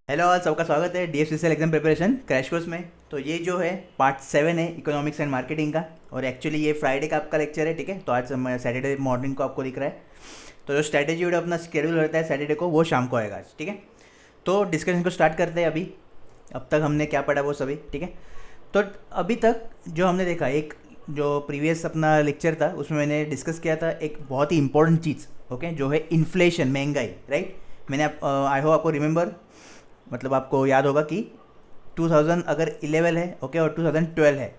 Hello all, सबका स्वागत है DFCCL exam preparation crash course में। तो ये जो है पार्ट 7 है इकोनॉमिक्स एंड मार्केटिंग का। और एक्चुअली ये फ्राइडे का आपका लेक्चर है, ठीक है। तो आज सैटरडे मॉर्निंग को आपको दिख रहा है। तो जो स्ट्रैटेजी वीडियो अपना शेड्यूल रहता है सैटरडे को, वो शाम को आएगा आज, ठीक है। तो डिस्कशन को स्टार्ट करते हैं अभी। अब तक हमने क्या पढ़ा वो सभी, ठीक है। तो अभी तक जो हमने देखा, एक जो प्रीवियस अपना लेक्चर था उसमें मैंने डिस्कस किया था एक बहुत ही इंपॉर्टेंट चीज़, ओके, जो है इन्फ्लेशन, महंगाई, राइट। मैंने आई होप आपको रिमेंबर, मतलब आपको याद होगा कि 2000 अगर 11 है, ओके, और 2012 है,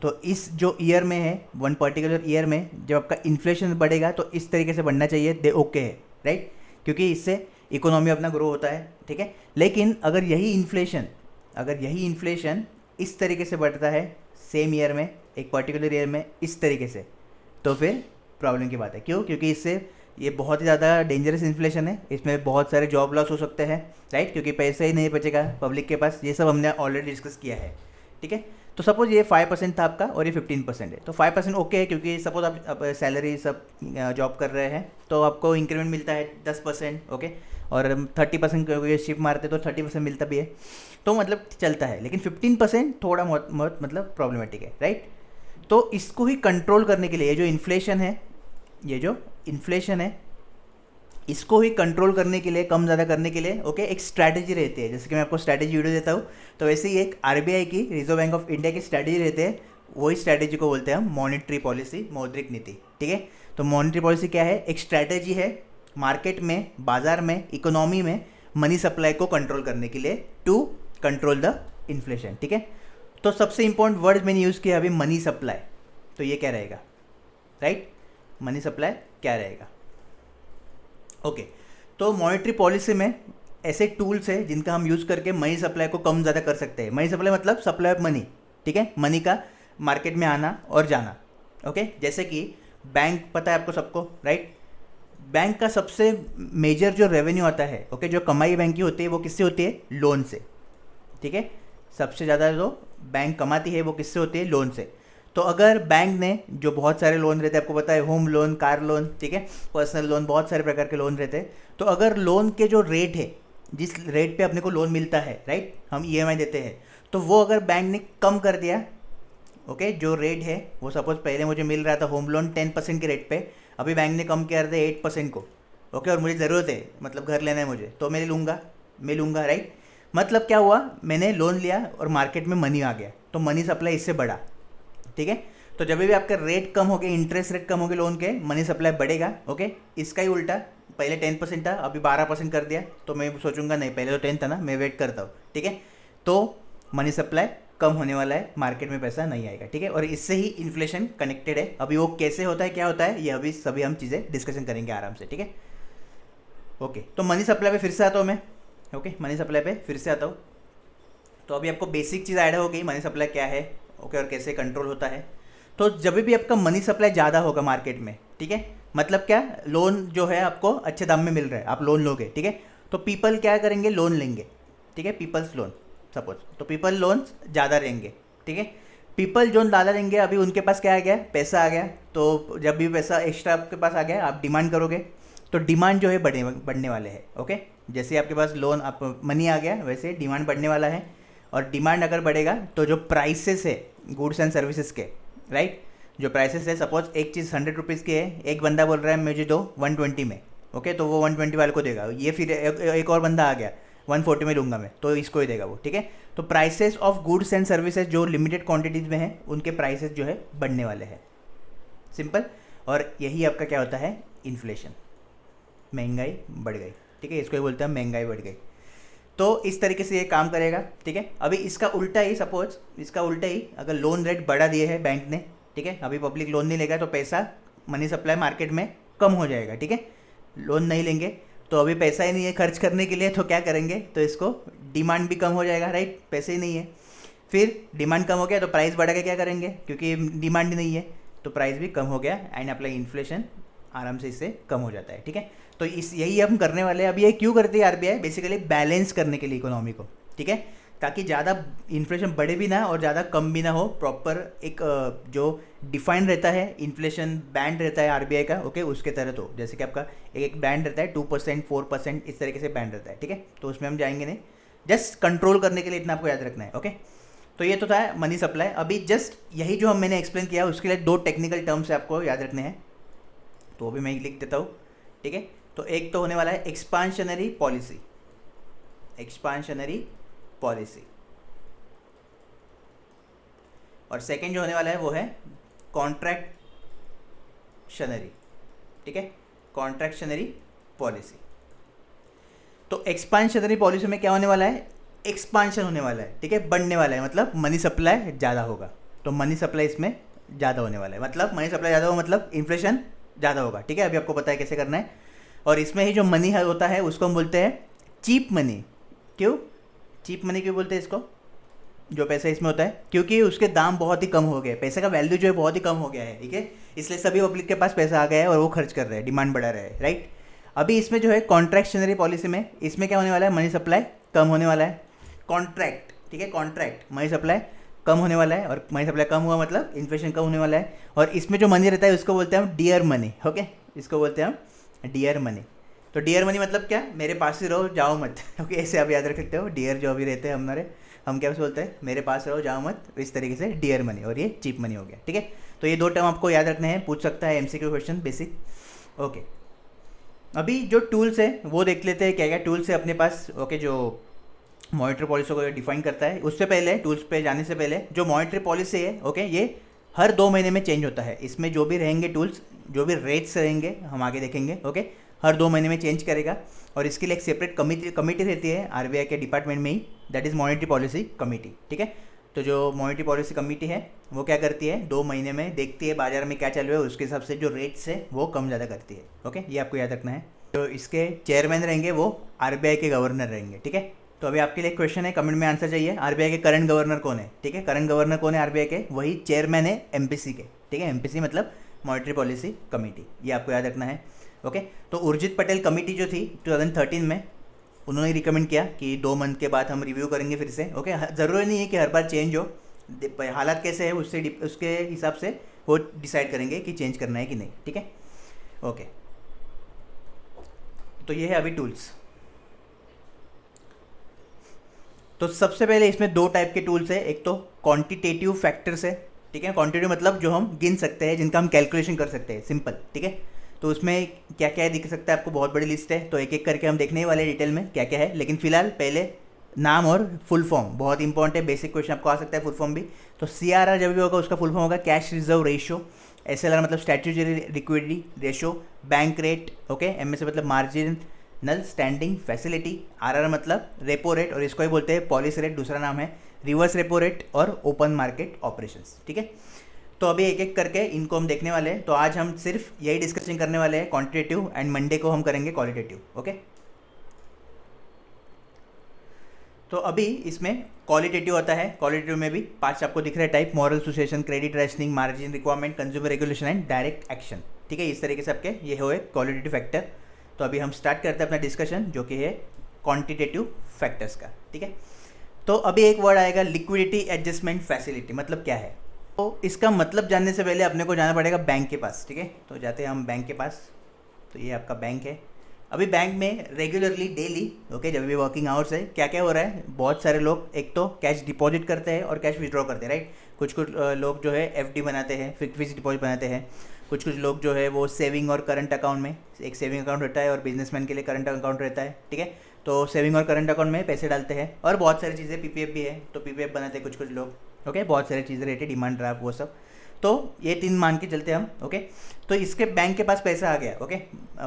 तो इस जो ईयर में है, वन पर्टिकुलर ईयर में जब आपका इन्फ्लेशन बढ़ेगा तो इस तरीके से बढ़ना चाहिए, दे ओके है, राइट। क्योंकि इससे इकोनॉमी अपना ग्रो होता है, ठीक है। लेकिन अगर यही इन्फ्लेशन इस तरीके से बढ़ता है सेम ईयर में, एक पर्टिकुलर ईयर में इस तरीके से, तो फिर प्रॉब्लम की बात है। क्यों? क्योंकि इससे ये बहुत ही ज़्यादा डेंजरस इन्फ्लेशन है, इसमें बहुत सारे जॉब लॉस हो सकते हैं, राइट। क्योंकि पैसे ही नहीं बचेगा पब्लिक के पास। ये सब हमने ऑलरेडी डिस्कस किया है, ठीक है। तो सपोज ये 5% था आपका और ये 15% है, तो 5% ओके है, क्योंकि सपोज आप सैलरी सब जॉब कर रहे हैं तो आपको इंक्रीमेंट मिलता है 10%, ओके। और 30% शिफ्ट मारते तो 30% मिलता भी है, तो मतलब चलता है। लेकिन 15% थोड़ा बहुत मतलब प्रॉब्लमेटिक है, राइट। तो इसको ही कंट्रोल करने के लिए ये जो इन्फ्लेशन है इसको ही कंट्रोल करने के लिए, कम ज़्यादा करने के लिए, ओके, एक स्ट्रैटेजी रहती है। जैसे कि मैं आपको स्ट्रैटेजी वीडियो देता हूँ, तो वैसे ही एक RBI की, रिजर्व बैंक ऑफ इंडिया की स्ट्रैटेजी रहती है। वही स्ट्रैटेजी को बोलते हैं हम मॉनेटरी पॉलिसी, मौद्रिक नीति, ठीक है। तो मॉनेटरी पॉलिसी क्या है? एक स्ट्रैटेजी है मार्केट में, बाजार में, इकोनॉमी में मनी सप्लाई को कंट्रोल करने के लिए, टू कंट्रोल द इन्फ्लेशन, ठीक है। तो सबसे इंपॉर्टेंट वर्ड मैंने यूज़ किया अभी, मनी सप्लाई। तो ये क्या रहेगा, राइट? मनी सप्लाई क्या रहेगा? ओके। तो मॉनेटरी पॉलिसी में ऐसे टूल्स है जिनका हम यूज़ करके मनी सप्लाई को कम ज़्यादा कर सकते हैं। मनी सप्लाई मतलब सप्लाई ऑफ मनी, ठीक है, मनी का मार्केट में आना और जाना, ओके। जैसे कि बैंक, पता है आपको सबको, राइट। बैंक का सबसे मेजर जो रेवेन्यू आता है, ओके, जो कमाई बैंक की होती है वो किससे होती है? लोन से, ठीक है। सबसे ज़्यादा जो बैंक कमाती है वो किससे होती है? लोन से। तो अगर बैंक ने, जो बहुत सारे लोन रहते हैं, आपको पता है, होम लोन, कार लोन, ठीक है, पर्सनल लोन, बहुत सारे प्रकार के लोन रहते हैं। तो अगर लोन के जो रेट है, जिस रेट पे अपने को लोन मिलता है, राइट, हम EMI देते हैं, तो वो अगर बैंक ने कम कर दिया, ओके, जो रेट है वो, सपोज पहले मुझे मिल रहा था होम लोन 10% के रेट पे, अभी बैंक ने कम कर दिया 8% को, ओके, और मुझे ज़रूरत है, मतलब घर लेना है मुझे, तो मैं लूँगा, राइट। मतलब क्या हुआ, मैंने लोन लिया और मार्केट में मनी आ गया, तो मनी सप्लाई इससे बढ़ा, ठीक है। तो जब भी आपका रेट कम हो गया, इंटरेस्ट रेट कम हो गए लोन के, मनी सप्लाई बढ़ेगा, ओके। इसका ही उल्टा, पहले 10% था, अभी 12% कर दिया, तो मैं सोचूंगा नहीं, पहले तो 10 था ना, मैं वेट करता हूँ, ठीक है। तो मनी सप्लाई कम होने वाला है, मार्केट में पैसा नहीं आएगा, ठीक है। और इससे ही इन्फ्लेशन कनेक्टेड है। अभी वो कैसे होता है, क्या होता है, ये अभी सभी हम चीज़ें डिस्कशन करेंगे आराम से, ठीक है। ओके, तो मनी सप्लाई पे फिर से आता हूँ मैं, ओके, मनी सप्लाई पे फिर से आता हूँ। तो अभी आपको बेसिक चीज़ ऐड हो गई, मनी सप्लाई क्या है, ओके, और कैसे कंट्रोल होता है। तो जब भी आपका मनी सप्लाई ज़्यादा होगा मार्केट में, ठीक है, मतलब क्या, लोन जो है आपको अच्छे दाम में मिल रहा है, आप लोन लोगे, ठीक है, तो पीपल क्या करेंगे? लोन लेंगे, ठीक है, पीपल्स लोन, सपोज, तो पीपल लोन ज़्यादा रहेंगे, ठीक है। पीपल जो ज़्यादा लेंगे, अभी उनके पास क्या आ गया? पैसा आ गया। तो जब भी पैसा एक्स्ट्रा आपके पास आ गया, आप डिमांड करोगे, तो डिमांड जो है बढ़ने वाले हैं, ओके। जैसे आपके पास लोन, आप मनी आ गया, वैसे डिमांड बढ़ने वाला है। और डिमांड अगर बढ़ेगा तो जो प्राइसेस है गुड्स एंड सर्विसेज के, राइट, जो प्राइसेस है, सपोज एक चीज़ 100 रुपीज़ की है, एक बंदा बोल रहा है मुझे दो 120 में, ओके, तो वो 120 वाले को देगा। ये फिर एक और बंदा आ गया, 140 में लूँगा मैं, तो इसको ही देगा वो, ठीक है। तो prices of goods and services जो लिमिटेड क्वांटिटीज़ में है, उनके प्राइसेस जो है बढ़ने वाले हैं, सिंपल। और यही आपका क्या होता है? इन्फ्लेशन, महंगाई बढ़ गई, ठीक है, इसको ही बोलते हैं महंगाई बढ़ गई। तो इस तरीके से ये काम करेगा, ठीक है। अभी इसका उल्टा ही, सपोज इसका उल्टा ही, अगर लोन रेट बढ़ा दिए है बैंक ने, ठीक है, अभी पब्लिक लोन नहीं लेगा तो पैसा, मनी सप्लाई मार्केट में कम हो जाएगा, ठीक है। लोन नहीं लेंगे तो अभी पैसा ही नहीं है खर्च करने के लिए, तो क्या करेंगे? तो इसको डिमांड भी कम हो जाएगा, राइट, पैसे ही नहीं है। फिर डिमांड कम हो गया तो प्राइस बढ़ा के क्या करेंगे? क्योंकि डिमांड नहीं है, तो प्राइस भी कम हो गया, एंड अप्लाई इन्फ्लेशन आराम से इससे कम हो जाता है, ठीक है। तो इस यही हम करने वाले हैं। अब ये क्यों करती है RBI? बेसिकली बैलेंस करने के लिए इकोनॉमी को, ठीक है, ताकि ज़्यादा इन्फ्लेशन बढ़े भी ना और ज़्यादा कम भी ना हो। प्रॉपर एक जो डिफाइंड रहता है इन्फ्लेशन बैंड रहता है RBI का, ओके, उसके तहत हो। जैसे कि आपका एक बैंड रहता है 2%, 4%, इस तरीके से बैंड रहता है, ठीक है। तो उसमें हम जाएंगे नहीं, जस्ट कंट्रोल करने के लिए इतना आपको याद रखना है। ओके, तो ये तो था मनी सप्लाई। अभी जस्ट यही जो मैंने एक्सप्लेन किया उसके लिए 2 टेक्निकल टर्म्स आपको याद रखने हैं, तो अभी मैं लिख देता हूँ, ठीक है। तो एक तो होने वाला है एक्सपांशनरी पॉलिसी, एक्सपांशनरी पॉलिसी, और सेकेंड जो होने वाला है वो है कॉन्ट्रैक्शनरी, ठीक है, कॉन्ट्रैक्शनरी पॉलिसी। तो एक्सपांशनरी पॉलिसी में क्या होने वाला है, एक्सपांशन होने वाला है, ठीक है, बढ़ने वाला है, मतलब मनी सप्लाई ज़्यादा होगा। तो मनी सप्लाई इसमें ज़्यादा होने वाला है, मतलब मनी सप्लाई ज़्यादा होगा मतलब इन्फ्लेशन ज़्यादा होगा, ठीक है। अभी आपको पता है कैसे करना है। और इसमें ही जो मनी होता है उसको हम बोलते हैं चीप मनी। क्यों चीप मनी क्यों बोलते हैं इसको, जो पैसा इसमें होता है, क्योंकि उसके दाम बहुत ही कम हो गए, पैसे का वैल्यू जो है बहुत ही कम हो गया है, ठीक है। इसलिए सभी पब्लिक के पास पैसा आ गया है और वो खर्च कर रहे हैं, डिमांड बढ़ा रहा है, राइट। अभी इसमें जो है कॉन्ट्रैक्शनरी पॉलिसी में, इसमें क्या होने वाला है, मनी सप्लाई कम होने वाला है, कॉन्ट्रैक्ट, ठीक है, कॉन्ट्रैक्ट, मनी सप्लाई कम होने वाला है, और मनी सप्लाई कम हुआ मतलब इन्फ्लेशन कम होने वाला है। और इसमें जो मनी रहता है उसको बोलते हैं हम डियर मनी, ओके, इसको बोलते हैं हम डियर मनी। तो डियर मनी मतलब क्या, मेरे पास ही रहो जाओ मत, ओके, ऐसे आप याद रख सकते हो। डियर जो अभी रहते हैं हमारे, हम क्या बोलते हैं, मेरे पास रहो जाओ मत, इस तरीके से डियर मनी, और ये चीप मनी हो गया, ठीक है। तो ये 2 टर्म आपको याद रखने हैं, पूछ सकता है एमसीक्यू क्वेश्चन बेसिक। ओके, अभी जो टूल्स है वो देख लेते हैं, क्या क्या टूल्स है अपने पास, ओके, जो मॉनेटरी पॉलिसी को डिफाइन करता है। उससे पहले, टूल्स पे जाने से पहले, जो मॉनेटरी पॉलिसी है, ओके, ये हर 2 महीने में चेंज होता है। इसमें जो भी रहेंगे टूल्स, जो भी रेट्स रहेंगे, हम आगे देखेंगे, ओके, हर 2 महीने में चेंज करेगा। और इसके लिए एक सेपरेट कमिटी रहती है आरबीआई के डिपार्टमेंट में ही, that is monetary policy committee, ठीक है। तो जो मॉनेटरी पॉलिसी कमिटी है वो क्या करती है, 2 महीने में देखती है बाजार में क्या चालू है, उसके हिसाब से जो रेट्स है वो कम ज़्यादा करती है, ओके, ये आपको याद रखना है। तो इसके चेयरमैन रहेंगे वो आरबीआई के गवर्नर रहेंगे, ठीक है। तो अभी आपके लिए क्वेश्चन है, कमेंट में आंसर चाहिए, आरबीआई के करंट गवर्नर कौन है, ठीक है, करंट गवर्नर कौन है आरबीआई के, वही चेयरमैन है एमपीसी के, ठीक है। एमपीसी मतलब मॉनेटरी पॉलिसी कमेटी, ये आपको याद रखना है, ओके। तो उर्जित पटेल कमेटी जो थी 2013 में, उन्होंने रिकमेंड किया कि 2 मंथ के बाद हम रिव्यू करेंगे फिर से, ओके। ज़रूरी नहीं है कि हर बार चेंज हो, हालात कैसे है उसके हिसाब से वो डिसाइड करेंगे कि चेंज करना है कि नहीं, ठीक है, ओके। तो ये है अभी टूल्स। तो सबसे पहले इसमें 2 टाइप के टूल्स है, एक तो क्वांटिटेटिव फैक्टर्स है, ठीक है, क्वांटिटेटिव मतलब जो हम गिन सकते हैं, जिनका हम कैलकुलेशन कर सकते हैं, सिंपल, ठीक है। तो उसमें क्या क्या दिख सकता है आपको, बहुत बड़ी लिस्ट है, तो एक एक करके हम देखने वाले डिटेल में क्या क्या है। लेकिन फिलहाल पहले नाम और फुल फॉर्म बहुत इंपॉर्टेंट है, बेसिक क्वेश्चन आपको आ सकता है फुल फॉर्म भी। तो CRR जब भी होगा उसका फुल फॉर्म होगा कैश रिजर्व रेशियो, SLR मतलब statutory liquidity ratio, bank rate, okay, MSA मतलब मार्जिनल स्टैंडिंग फैसिलिटी, RR मतलब रेपो रेट, और इसको ही बोलते हैं पॉलिसी रेट, दूसरा नाम है रिवर्स रेपो रेट और ओपन मार्केट ऑपरेशंस, ठीक है। तो अभी एक एक करके इनको हम देखने वाले हैं। तो आज हम सिर्फ यही डिस्कशन करने वाले हैं क्वांटिटेटिव, एंड मंडे को हम करेंगे क्वालिटेटिव, ओके। तो अभी इसमें क्वालिटेटिव होता है, क्वालिटेटिव में भी 5 आपको दिख रहा है type, moral suasion, credit rationing, margin requirement, consumer regulation and direct action, ठीक है। इस तरीके से आपके ये हुए क्वालिटेटिव फैक्टर। तो अभी हम स्टार्ट करते हैं अपना डिस्कशन, जो कि है क्वांटिटेटिव फैक्टर्स का, ठीक है। तो अभी एक वर्ड आएगा लिक्विडिटी एडजस्टमेंट फैसिलिटी, मतलब क्या है। तो इसका मतलब जानने से पहले अपने को जाना पड़ेगा बैंक के पास, ठीक है। तो जाते हैं हम बैंक के पास। तो ये आपका बैंक है। अभी बैंक में रेगुलरली डेली, ओके, जब भी वर्किंग आवर्स है, क्या क्या हो रहा है, बहुत सारे लोग एक तो कैश डिपॉजिट करते हैं और कैश विड्रॉ करते हैं, राइट। कुछ कुछ लोग जो है FD बनाते हैं, फिक्स डिपॉजिट बनाते हैं। कुछ कुछ लोग जो है वो सेविंग और करंट अकाउंट में, एक सेविंग अकाउंट रहता है और बिजनेसमैन के लिए करंट अकाउंट रहता है, ठीक है। तो सेविंग और करंट अकाउंट में पैसे डालते हैं, और बहुत सारी चीज़ें PPF भी है, तो PPF बनाते हैं कुछ कुछ लोग, ओके। बहुत सारी चीज़ें रहती है, डिमांड ड्राफ्ट वो सब। तो ये 3 मान के चलते हम, ओके। तो इसके बैंक के पास पैसा आ गया, ओके,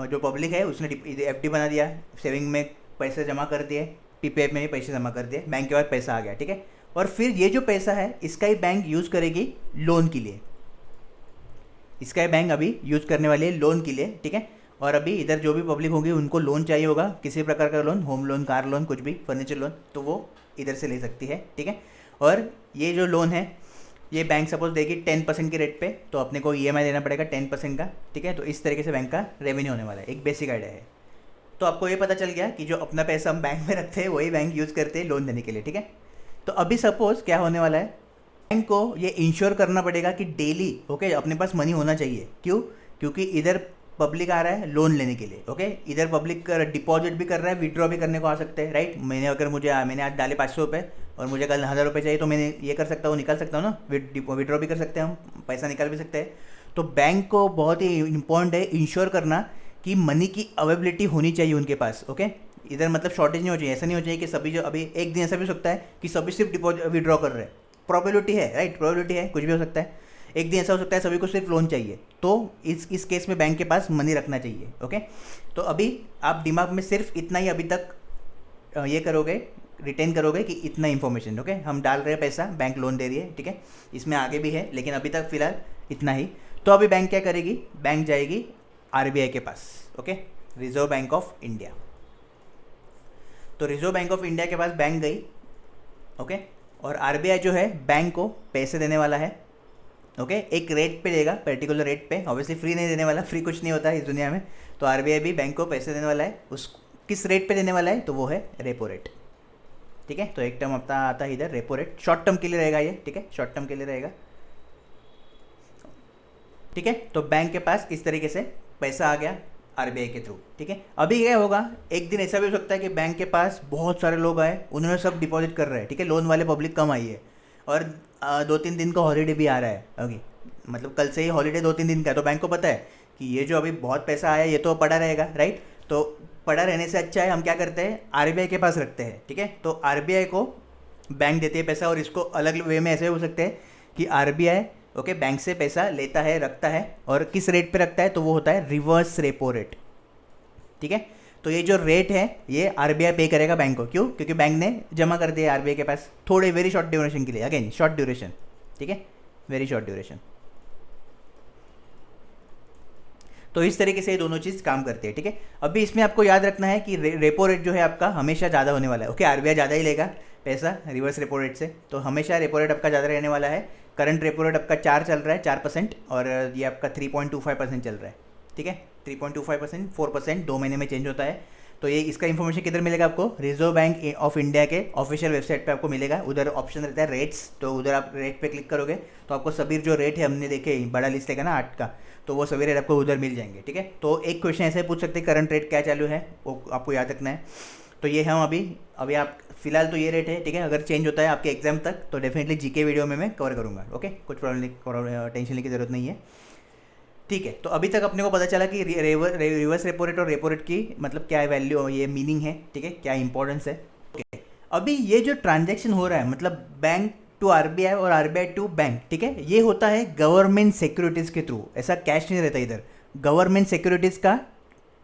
जो पब्लिक है उसने FD बना दिया, सेविंग में पैसे जमा कर दिए, PPF में भी पैसे जमा कर दिए, बैंक के पास पैसा आ गया, ठीक है। और फिर ये जो पैसा है इसका ही बैंक यूज़ करेगी लोन के लिए, इसका ही बैंक अभी यूज़ करने वाली है लोन के लिए, ठीक है। और अभी इधर जो भी पब्लिक होगी उनको लोन चाहिए होगा, किसी प्रकार का loan, home loan, car loan, कुछ भी, फर्नीचर लोन, तो वो इधर से ले सकती है, ठीक है। और ये जो लोन है ये बैंक सपोज देगी 10% के रेट पे, तो अपने को EMI देना पड़ेगा 10% का, ठीक है। तो इस तरीके से बैंक का रेवेन्यू होने वाला है, एक बेसिक आइडिया है। तो आपको ये पता चल गया कि जो अपना पैसा हम बैंक में रखते हैं वही बैंक यूज़ करते हैं लोन देने के लिए, ठीक है। तो अभी सपोज क्या होने वाला है, बैंक को ये इंश्योर करना पड़ेगा कि डेली, ओके, अपने पास मनी होना चाहिए। क्यों? क्योंकि इधर पब्लिक आ रहा है लोन लेने के लिए, ओके। इधर पब्लिक डिपॉजिट भी कर रहा है, विड्रॉ भी करने को आ सकते हैं, राइट। मैंने आज डाले 500 रुपये और मुझे कल 1000 रुपये चाहिए, तो मैंने ये कर सकता हूँ, निकाल सकता हूँ ना, विड्रॉ भी कर सकते हैं हम, पैसा निकाल भी सकते हैं। तो बैंक को बहुत ही इंपॉर्टेंट है इंश्योर करना कि मनी की अवेलेबिलिटी होनी चाहिए उनके पास, ओके। इधर मतलब शॉर्टेज नहीं हो चाहिए, ऐसा नहीं हो चाहिए कि सभी जो अभी एक दिन ऐसा भी हो सकता है कि सभी सिर्फ डिपॉजिट विड्रॉ कर रहे हैं, प्रोबेबिलिटी है, राइट, प्रोबेबिलिटी है, कुछ भी हो सकता है। एक दिन ऐसा हो सकता है सभी को सिर्फ लोन चाहिए, तो इस केस में बैंक के पास मनी रखना चाहिए, ओके। तो अभी आप दिमाग में सिर्फ इतना ही अभी तक ये करोगे, रिटेन करोगे कि इतना इन्फॉर्मेशन, ओके। हम डाल रहे हैं पैसा, बैंक लोन दे रही है, ठीक है। इसमें आगे भी है, लेकिन अभी तक फिलहाल इतना ही। तो अभी बैंक क्या करेगी, बैंक जाएगी आरबीआई के पास, okay, Reserve Bank of India. तो रिजर्व बैंक ऑफ इंडिया के पास बैंक गई, ओके, और आरबीआई जो है बैंक को पैसे देने वाला है, ओके। एक रेट पे देगा, पर्टिकुलर रेट पे, ऑब्वियसली फ्री नहीं देने वाला, फ्री कुछ नहीं होता है इस दुनिया में। तो आरबीआई भी बैंक को पैसे देने वाला है, उस किस रेट पे देने वाला है, तो वो है रेपो रेट, ठीक है। तो एक टर्म अपना आता है इधर रेपो रेट, शॉर्ट टर्म के लिए रहेगा ये, ठीक है, शॉर्ट टर्म के लिए रहेगा, ठीक है। तो बैंक के पास इस तरीके से पैसा आ गया आरबीआई के थ्रू, ठीक है। अभी क्या होगा, एक दिन ऐसा भी हो सकता है कि बैंक के पास बहुत सारे लोग आए, उन्होंने सब डिपॉजिट कर रहे हैं, ठीक है, लोन वाले पब्लिक कम आई है, और 2-3 दिन का हॉलीडे भी आ रहा है, ओके, मतलब कल से ही हॉलीडे 2-3 दिन का। तो बैंक को पता है कि ये जो अभी बहुत पैसा आया ये तो पड़ा रहेगा, राइट। तो पड़ा रहने से अच्छा है हम क्या करते हैं, आरबीआई के पास रखते हैं, ठीक है। तो आरबीआई को बैंक देती है पैसा, और इसको अलग वे में ऐसे हो सकते हैं कि आरबीआई, ओके, बैंक से पैसा लेता है, रखता है, और किस रेट पे रखता है, तो वो होता है रिवर्स रेपो रेट, ठीक है। तो ये जो रेट है ये आरबीआई पे करेगा बैंक को, क्यों, क्योंकि बैंक ने जमा कर दिया आरबीआई के पास थोड़े वेरी शॉर्ट ड्यूरेशन के लिए, अगेन शॉर्ट ड्यूरेशन, ठीक है, वेरी शॉर्ट ड्यूरेशन। तो इस तरीके से ये दोनों चीज़ काम करते हैं, ठीक है। अभी इसमें आपको याद रखना है कि रेपो रेट जो है आपका हमेशा ज़्यादा होने वाला है, ओके। आरबीआई ज़्यादा ही लेगा पैसा रिवर्स रेपो रेट से, तो हमेशा रेपो रेट आपका ज़्यादा रहने वाला है। करंट रेपो रेट आपका 4 चल रहा है, 4%, और ये आपका 3.25% चल रहा है, ठीक है। 3.25%, 4% 2 महीने में चेंज होता है। तो ये इसका इन्फॉर्मेशन किधर मिलेगा आपको, रिजर्व बैंक ऑफ इंडिया के ऑफिशियल वेबसाइट पे आपको मिलेगा। उधर ऑप्शन रहता है रेट्स, तो उधर आप रेट पे क्लिक करोगे तो आपको सभी जो रेट है हमने देखे, बड़ा लिस्ट है ना 8 का, तो वो सभी रेट आपको उधर मिल जाएंगे, ठीक है। तो एक क्वेश्चन ऐसे पूछ सकते हैं करंट रेट क्या चालू है, वो आपको याद रखना है। तो ये हम अभी आप फिलहाल तो ये रेट है, ठीक है। अगर चेंज होता है आपके एग्जाम तक तो डेफिनेटली जीके वीडियो में मैं कवर करूँगा, ओके, कुछ प्रॉब्लम टेंशन लेने की जरूरत नहीं है, ठीक है। तो अभी तक अपने को पता चला कि रिवर्स रेपो रेट और रेपो रेट की मतलब क्या वैल्यू, ये मीनिंग है, ठीक है, क्या इंपॉर्टेंस है, ओके। अभी ये जो ट्रांजैक्शन हो रहा है मतलब बैंक टू आरबीआई और आरबीआई टू बैंक, ठीक है, ये होता है गवर्नमेंट सिक्योरिटीज़ के थ्रू, ऐसा कैश नहीं रहता इधर, गवर्नमेंट सिक्योरिटीज़ का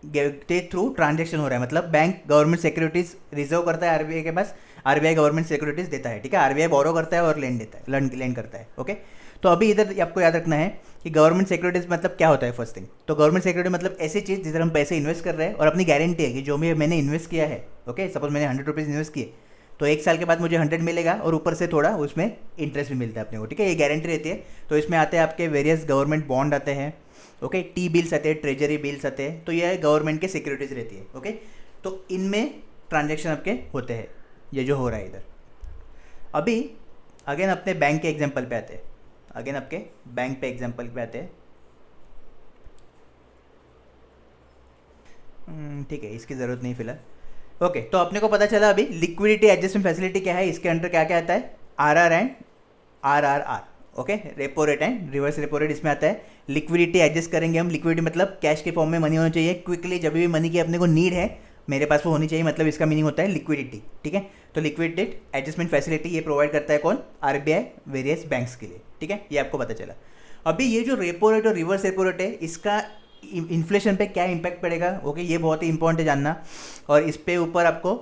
के थ्रू ट्रांजैक्शन हो रहा है। मतलब बैंक गवर्नमेंट सिक्योरिटीज़ रिजर्व करता है आरबीआई के पास, आरबीआई गवर्नमेंट सिक्योरिटीज़ देता है, ठीक है। आरबीआई बोरो करता है और लेंड देता है, लेंड करता है, ओके। तो अभी इधर आपको याद रखना है कि गवर्नमेंट सिक्योरिटीज़ मतलब क्या होता है, फर्स्ट थिंग। तो गवर्नमेंट सिक्योरिटी मतलब ऐसी चीज़ जिधर हम पैसे इन्वेस्ट कर रहे हैं और अपनी गारंटी है कि जो भी मैंने इन्वेस्ट किया है, ओके, सपोज मैंने 100 रुपीज़ इन्वेस्ट किए, तो 1 साल के बाद मुझे 100 मिलेगा और ऊपर से थोड़ा उसमें इंटरेस्ट भी मिलता है अपने को, ठीक है, ये गारंटी रहती है। तो इसमें आते हैं आपके वेरियस गवर्नमेंट बॉन्ड आते हैं, ओके, टी बिल्स आते हैं, ट्रेजरी बिल्स आते हैं, तो ये गवर्नमेंट के सिक्योरिटीज रहती है, ओके। तो इनमें ट्रांजेक्शन आपके होते हैं, ये जो हो रहा है इधर। अभी अगेन अपने बैंक के एग्जाम्पल पे आते हैं, अगेन आपके बैंक पे एग्जाम्पल पे आते हैं, ठीक है, इसकी ज़रूरत नहीं फिलहाल, ओके। तो अपने को पता चला अभी लिक्विडिटी एडजस्टमेंट फैसिलिटी क्या है, इसके अंडर क्या क्या आता है, RR and RRR, okay, repo rate and reverse repo rate इसमें आता है। लिक्विडिटी एडजस्ट करेंगे हम, लिक्विडिटी मतलब कैश के फॉर्म में मनी होना चाहिए क्विकली, जब भी मनी की अपने को नीड है मेरे पास वो होनी चाहिए, मतलब इसका मीनिंग होता है लिक्विडिटी, ठीक है। तो लिक्विडिटी एडजस्टमेंट फैसिलिटी ये प्रोवाइड करता है कौन, आरबीआई वेरियस बैंक्स के लिए, ठीक है, ये आपको पता चला। अभी ये जो रेपो रेट और रिवर्स रेपो रेट है इसका इन्फ्लेशन पे क्या इम्पैक्ट पड़ेगा, ओके, ये बहुत ही इंपॉर्टेंट है जानना, और इस पे ऊपर आपको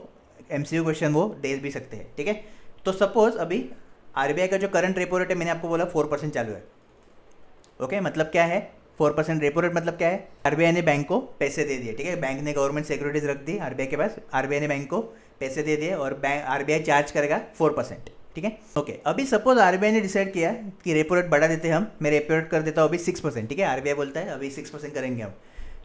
एमसीक्यू क्वेश्चन वो दे भी सकते हैं, ठीक है। तो सपोज अभी आरबीआई का जो करंट रेपो रेट है मैंने आपको बोला 4% चालू है, ओके, मतलब क्या है 4% रेपो रेट मतलब क्या है, आरबीआई ने बैंक को पैसे दे दिए, ठीक है, बैंक ने गवर्नमेंट सिक्योरिटीज रख दी आरबीआई के पास, आरबीआई ने बैंक को पैसे दे दिए और बैंक आरबीआई चार्ज करेगा 4%, ठीक है, ओके। अभी सपोज आरबीआई ने डिसाइड किया कि रेपो रेट बढ़ा देते हैं हम, मैं रेपो रेट कर देता हूँ अभी 6%, ठीक है, आरबीआई बोलता है अभी 6% करेंगे हम।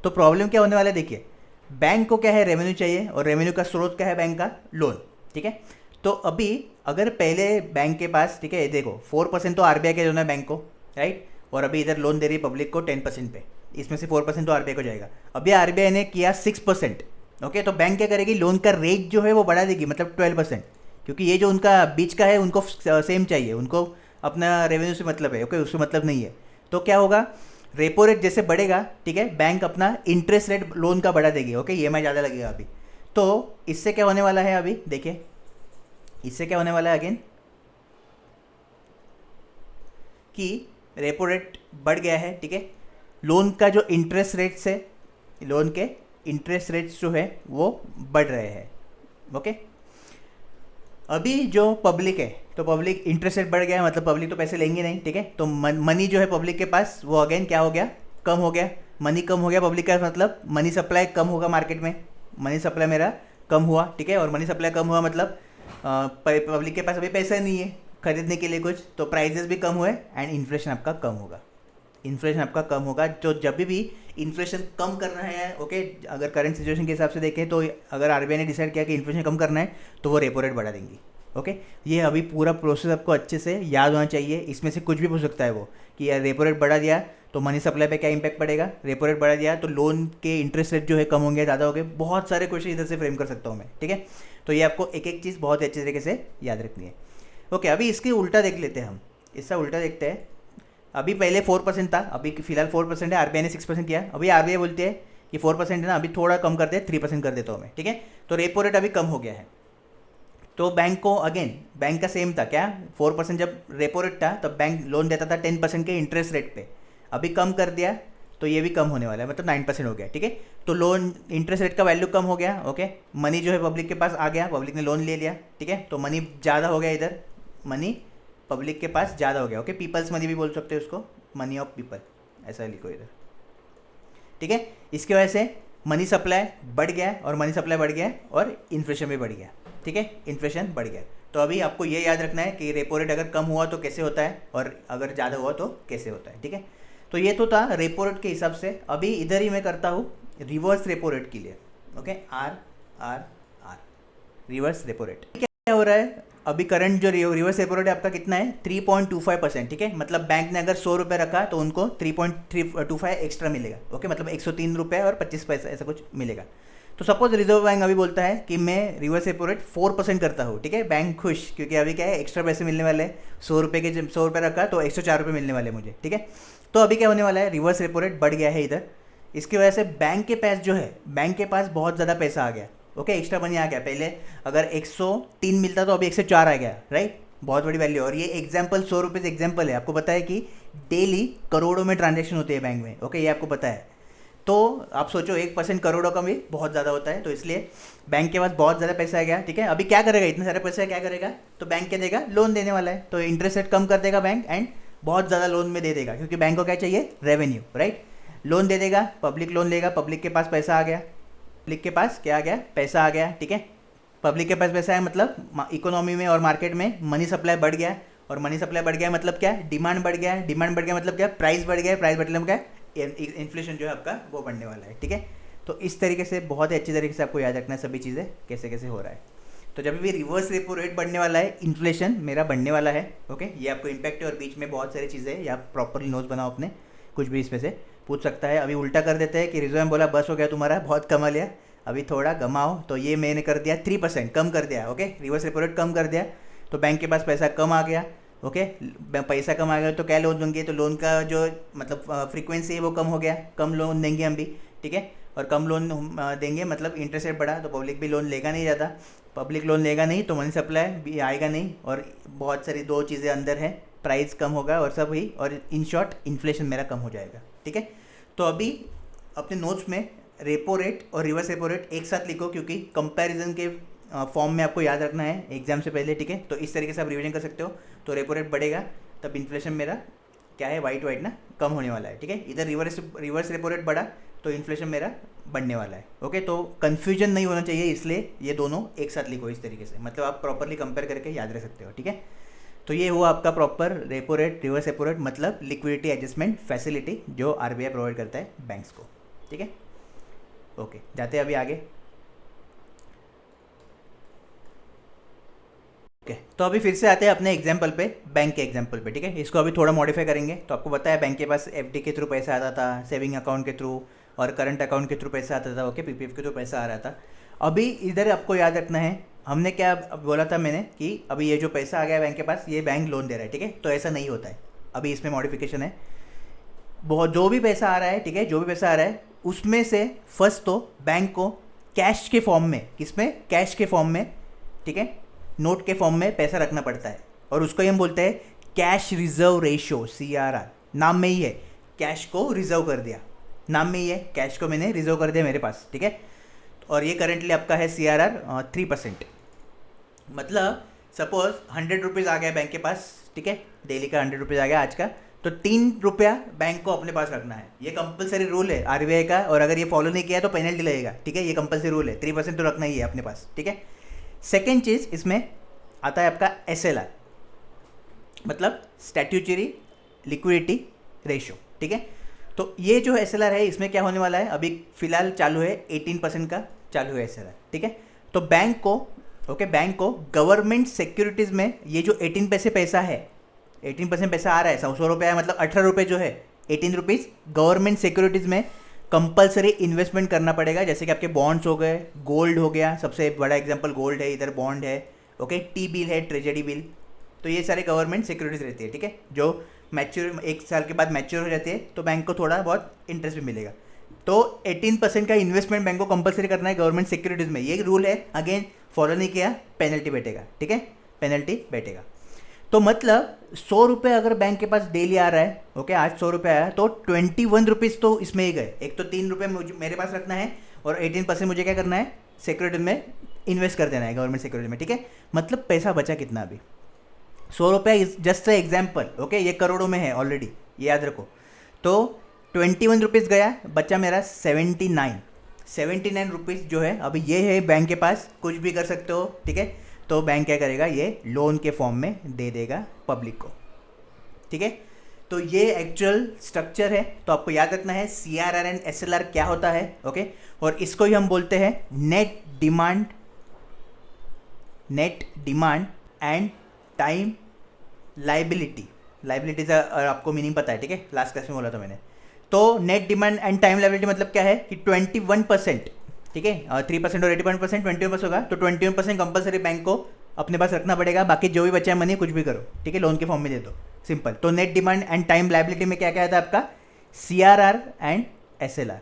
तो प्रॉब्लम क्या होने वाला है, देखिए बैंक को क्या है, रेवेन्यू चाहिए, और रेवेन्यू का स्रोत क्या है, बैंक का लोन, ठीक है। तो अभी अगर पहले बैंक के पास, ठीक है, देखो 4% तो आरबीआई के देना है बैंक को, राइट, और अभी इधर लोन दे रही है पब्लिक को 10% पे, इसमें से 4% तो आरबीआई को जाएगा। अभी आरबीआई ने किया 6%, ओके, तो बैंक क्या करेगी, लोन का रेट जो है वो बढ़ा देगी, मतलब 12%, क्योंकि ये जो उनका बीच का है उनको सेम चाहिए, उनको अपना रेवेन्यू से मतलब है, ओके, उससे मतलब नहीं है। तो क्या होगा, रेपो रेट जैसे बढ़ेगा, ठीक है, बैंक अपना इंटरेस्ट रेट लोन का बढ़ा देगी, ओके, ईएमआई ज़्यादा लगेगा अभी। तो इससे क्या होने वाला है, अभी देखिए इससे क्या होने वाला है अगेन, कि रेपो रेट बढ़ गया है, ठीक है, लोन का जो इंटरेस्ट रेट्स है, लोन के इंटरेस्ट रेट्स जो है वो बढ़ रहे हैं, ओके। अभी जो पब्लिक है, तो पब्लिक इंटरेस्ट रेट बढ़ गया है, मतलब पब्लिक तो पैसे लेंगे नहीं, ठीक है, तो मनी जो है पब्लिक के पास वो अगेन क्या हो गया, कम हो गया। मनी कम हो गया पब्लिक का, मतलब मनी सप्लाई कम होगा मार्केट में, मनी सप्लाई मेरा कम हुआ, ठीक है, और मनी सप्लाई कम हुआ मतलब पब्लिक के पास अभी पैसा नहीं है खरीदने के लिए कुछ, तो प्राइजेस भी कम हुए एंड इन्फ्लेशन आपका कम होगा। इन्फ्लेशन आपका कम होगा, तो जब भी इन्फ्लेशन कम करना है, ओके, अगर करंट सिचुएशन के हिसाब से देखें तो अगर आरबीआई ने डिसाइड किया कि इन्फ्लेशन कम करना है तो वो रेपो रेट बढ़ा देंगी, ओके। ये अभी पूरा प्रोसेस आपको अच्छे से याद होना चाहिए, इसमें से कुछ भी पूछ सकता है वो, कि यार रेपो रेट बढ़ा दिया तो मनी सप्लाई पे क्या इंपैक्ट पड़ेगा, रेपो रेट बढ़ा दिया तो लोन के इंटरेस्ट रेट जो है कम होंगे, ज़्यादा हो गए, बहुत सारे क्वेश्चन इधर से फ्रेम कर सकता हूँ मैं, ठीक है। तो ये आपको एक एक चीज़ बहुत अच्छे तरीके से याद रखनी है, ओके। अभी इसके उल्टा देख लेते हैं हम, इसका उल्टा देखते हैं। अभी पहले 4% था, अभी फिलहाल 4% है, आरबीआई ने 6% किया। अभी आरबीआई बोलती है कि 4% है ना, अभी थोड़ा कम कर दे, 3% कर देता हूँ मैं, ठीक है। तो रेपो रेट अभी कम हो गया है, तो बैंक को अगेन, बैंक का सेम था क्या, 4% जब रेपो रेट था तब बैंक लोन देता था 10% के इंटरेस्ट रेट पे, अभी कम कर दिया तो ये भी कम होने वाला है, मतलब 9% हो गया, ठीक है। तो लोन इंटरेस्ट रेट का वैल्यू कम हो गया, ओके, मनी जो है पब्लिक के पास आ गया, पब्लिक ने लोन ले लिया, ठीक है, तो मनी ज़्यादा हो गया इधर, मनी पब्लिक के पास ज़्यादा हो गया, ओके, पीपल्स मनी भी बोल सकते हो उसको, मनी ऑफ पीपल, ऐसा लिखो इधर, ठीक है। इसकी वजह से मनी सप्लाई बढ़ गया और मनी सप्लाई बढ़ गया और इन्फ्लेशन भी बढ़ गया, ठीक है, इन्फ्लेशन बढ़ गया। तो अभी आपको ये याद रखना है कि रेपो रेट अगर कम हुआ तो कैसे होता है और अगर ज़्यादा हुआ तो कैसे होता है, ठीक है। तो ये तो था रेपो रेट के हिसाब से। अभी इधर ही मैं करता हूँ रिवर्स रेपो रेट के लिए, okay, R R R, reverse repo rate क्या हो रहा है। अभी करंट जो रिवर्स रेपो रेट आपका कितना है, 3.25%, ठीक है, मतलब बैंक ने अगर 100 रुपये रखा तो उनको 3.325 एक्स्ट्रा मिलेगा, ओके, मतलब 103 रुपये और 25 पैसा ऐसा कुछ मिलेगा। तो सपोज रिजर्व बैंक अभी बोलता है कि मैं रिवर्स रेपो रेट 4% करता हूँ, ठीक है, बैंक खुश, क्योंकि अभी क्या है, एक्स्ट्रा पैसे मिलने वाले हैं, 100 रुपये के, जब 100 रुपये रखा तो 104 रुपये मिलने वाले मुझे, ठीक है। तो अभी क्या होने वाला है, रिवर्स रेपो रेट बढ़ गया है इधर, इसकी वजह से बैंक के पास जो है, बैंक के पास बहुत ज़्यादा पैसा आ गया, ओके, एक्स्ट्रा मनी आ गया। पहले अगर 103 मिलता तो अभी 104 आ गया, राइट, बहुत बड़ी वैल्यू। और ये एग्जाम्पल 100 रुपये से एग्जाम्पल है, आपको पता है कि डेली करोड़ों में ट्रांजेक्शन होते हैं बैंक में, ओके, ये आपको पता है। तो आप सोचो 1% करोड़ों का भी बहुत ज़्यादा होता है, तो इसलिए बैंक के पास बहुत ज़्यादा पैसा आ गया, ठीक है। अभी क्या करेगा, इतने सारे पैसे क्या करेगा, तो बैंक क्या देगा, लोन देने वाला है, तो इंटरेस्ट रेट कम कर देगा बैंक एंड बहुत ज़्यादा लोन में दे देगा, क्योंकि बैंक को क्या चाहिए, रेवेन्यू, राइट। लोन दे देगा, पब्लिक लोन लेगा, पब्लिक के पास पैसा आ गया, पब्लिक के पास क्या आ गया, पैसा आ गया, ठीक है। पब्लिक के पास पैसा है मतलब इकोनॉमी में और मार्केट में मनी सप्लाई बढ़ गया, और मनी सप्लाई बढ़ गया मतलब क्या, डिमांड बढ़ गया, डिमांड बढ़ गया मतलब क्या, प्राइस बढ़ गया, प्राइस बढ़ने में क्या, इन्फ्लेशन जो है आपका वो बढ़ने वाला है, ठीक है। तो इस तरीके से बहुत ही अच्छी तरीके से आपको याद रखना है सभी चीज़ें कैसे कैसे हो रहा है। तो जब भी रिवर्स रेपो रेट बढ़ने वाला है, इन्फ्लेशन मेरा बढ़ने वाला है, ओके, ये आपको इम्पैक्ट है। और बीच में बहुत सारी चीज़ें हैं, या प्रॉपरली नोट्स बनाओ अपने, कुछ भी इसमें से पूछ सकता है। अभी उल्टा कर देते हैं कि रिजर्व बैंक बोला बस हो गया तुम्हारा, बहुत कमा लिया, अभी थोड़ा गमाओ, तो ये मैंने कर दिया 3% कम कर दिया, ओके, रिवर्स रेपो रेट कम कर दिया, तो बैंक के पास पैसा कम आ गया, ओके, पैसा कम आ गया तो क्या लोन देंगे, तो लोन का जो मतलब फ्रीक्वेंसी है वो कम हो गया, कम लोन देंगे हम भी, ठीक है। और कम लोन देंगे मतलब इंटरेस्ट रेट बढ़ा, तो पब्लिक भी लोन लेगा नहीं ज़्यादा, पब्लिक लोन लेगा नहीं तो मनी सप्लाई भी आएगा नहीं, और बहुत सारी दो चीज़ें अंदर है, प्राइस कम होगा और सब ही, और इन शॉर्ट इन्फ्लेशन मेरा कम हो जाएगा, ठीक है। तो अभी अपने नोट्स में रेपो रेट और रिवर्स रेपो रेट एक साथ लिखो, क्योंकि कंपैरिजन के फॉर्म में आपको याद रखना है एग्जाम से पहले, ठीक है। तो इस तरीके से आप रिवीजन कर सकते हो। तो रेपो रेट बढ़ेगा तब इन्फ्लेशन मेरा क्या है, वाइट वाइट ना, कम होने वाला है, ठीक है। इधर रिवर्स रेपो रेट बढ़ा तो इन्फ्लेशन मेरा बढ़ने वाला है, ओके। तो कन्फ्यूजन नहीं होना चाहिए, इसलिए ये दोनों एक साथ लिखो इस तरीके से, मतलब आप प्रॉपरली कंपेयर करके याद रख सकते हो, ठीक है। तो ये हुआ आपका proper repo rate, reverse repo rate, मतलब लिक्विडिटी एडजस्टमेंट फैसिलिटी जो आरबीआई प्रोवाइड करता है बैंक्स को, ठीक है। ओके, जाते हैं अभी आगे। ओके, तो अभी फिर से आते हैं अपने एग्जाम्पल पे, बैंक के एग्जाम्पल पे, ठीक है। इसको अभी थोड़ा मॉडिफाई करेंगे। तो आपको पता है बैंक के पास एफडी के थ्रू पैसा आता था, सेविंग अकाउंट के थ्रू और करंट अकाउंट के थ्रू पैसा आता था, ओके, पीपीएफ के थ्रू पैसा आ रहा था। अभी इधर आपको याद रखना है, हमने क्या बोला था मैंने कि अभी ये जो पैसा आ गया बैंक के पास, ये बैंक लोन दे रहा है, ठीक है। तो ऐसा नहीं होता है, अभी इसमें मॉडिफिकेशन है। बहुत जो भी पैसा आ रहा है, ठीक है, जो भी पैसा आ रहा है उसमें से फर्स्ट तो बैंक को कैश के फॉर्म में, किसमें, कैश के फॉर्म में, ठीक है, नोट के फॉर्म में पैसा रखना पड़ता है। और उसको ही हम बोलते हैं कैश रिजर्व रेशियो, CRR। नाम में ही है, कैश को रिजर्व कर दिया, नाम में ही है, कैश को मैंने रिजर्व कर दिया मेरे पास, ठीक है। और ये करेंटली आपका है CRR 3%। मतलब सपोज 100 रुपीज़ आ गया बैंक के पास, ठीक है, डेली का 100 रुपीज़ आ गया आज का, तो 3 रुपया बैंक को अपने पास रखना है। ये कंपलसरी रूल है RBI का, और अगर ये फॉलो नहीं किया तो पेनल्टी लगेगा, ठीक है। ये कंपलसरी रूल है, 3% तो रखना ही है अपने पास, ठीक है। सेकेंड चीज़ इसमें आता है आपका SLR, मतलब स्टैट्यूटरी लिक्विडिटी रेशियो, ठीक है। तो ये जो SLR है, इसमें क्या होने वाला है, अभी फिलहाल चालू है 18% का चालू है SLR, ठीक है। तो बैंक को, ओके, बैंक को गवर्नमेंट सिक्योरिटीज़ में ये जो 18 पैसे पैसा है, 18% पैसा आ रहा है, 100 रुपये है, मतलब 18 रुपये जो है, 18 रुपीज़ गवर्नमेंट सिक्योरिटीज़ में कंपलसरी इन्वेस्टमेंट करना पड़ेगा। जैसे कि आपके बॉन्ड्स हो गए, गोल्ड हो गया, सबसे बड़ा एग्जांपल गोल्ड है, इधर बॉन्ड है, ओके, टी बिल है, ट्रेजरी बिल। तो ये सारे गवर्नमेंट सिक्योरिटीज़ रहती है, ठीक है, जो मैच्योर 1 साल के बाद मैच्योर हो जाती है, तो बैंक को थोड़ा बहुत इंटरेस्ट भी मिलेगा। तो 18% का इन्वेस्टमेंट बैंक को कंपलसरी करना है गवर्नमेंट सिक्योरिटीज़ में, ये रूल है। अगेन फॉलो नहीं किया, पेनल्टी बैठेगा, ठीक है, पेनल्टी बैठेगा। तो मतलब 100 रुपये अगर बैंक के पास डेली आ रहा है, ओके, आज 100 रुपये आया, तो 21 रुपीज़ तो इसमें ही गए। एक तो 3 रुपये मुझे मेरे पास रखना है, और 18% मुझे क्या करना है, सिक्योरिटी में इन्वेस्ट कर देना है, गवर्नमेंट सिक्योरिटी में, ठीक है। मतलब पैसा बचा कितना अभी, 100 रुपये is just a example, okay, ये करोड़ों में है ऑलरेडी, ये याद रखो। तो 21 रुपीज़ गया, बचा मेरा 79 रुपीज़ जो है अभी ये है बैंक के पास, कुछ भी कर सकते हो, ठीक है। तो बैंक क्या करेगा, ये लोन के फॉर्म में दे देगा पब्लिक को, ठीक है। तो ये एक्चुअल स्ट्रक्चर है। तो आपको याद रखना है CRR एंड SLR क्या होता है, ओके। और इसको ही हम बोलते हैं net demand and time liability. Liability का आपको मीनिंग पता है, ठीक है, लास्ट क्लास में बोला था मैंने। तो net demand and time liability मतलब क्या है कि 21%, ठीक है, 3% और 81%, 21% होगा। तो 21% कंपलसरी बैंक को अपने पास रखना पड़ेगा, बाकी जो भी बचा है मनी कुछ भी करो, ठीक है, लोन के फॉर्म में दे दो, सिंपल। तो net demand and time liability में क्या क्या आता है आपका, CRR and SLR,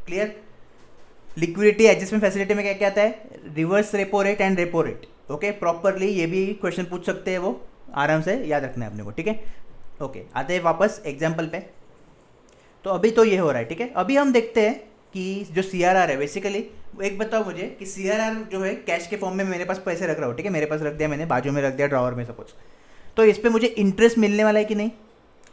clear. Liquidity adjustment facility में क्या क्या आता है, reverse repo rate and repo rate, okay, properly ये भी क्वेश्चन पूछ सकते हैं, वो आराम से याद रखना है अपने को, ठीक है। ओके, आते हैं वापस एग्जाम्पल पे। तो अभी तो ये हो रहा है, ठीक है। अभी हम देखते हैं कि जो CRR है, बेसिकली एक बताओ मुझे कि CRR जो है कैश के फॉर्म में मेरे पास पैसे रख रहा हूँ, ठीक है, मेरे पास रख दिया मैंने, बाजू में रख दिया ड्रॉवर में सपोज, तो इस पर मुझे इंटरेस्ट मिलने वाला है कि नहीं,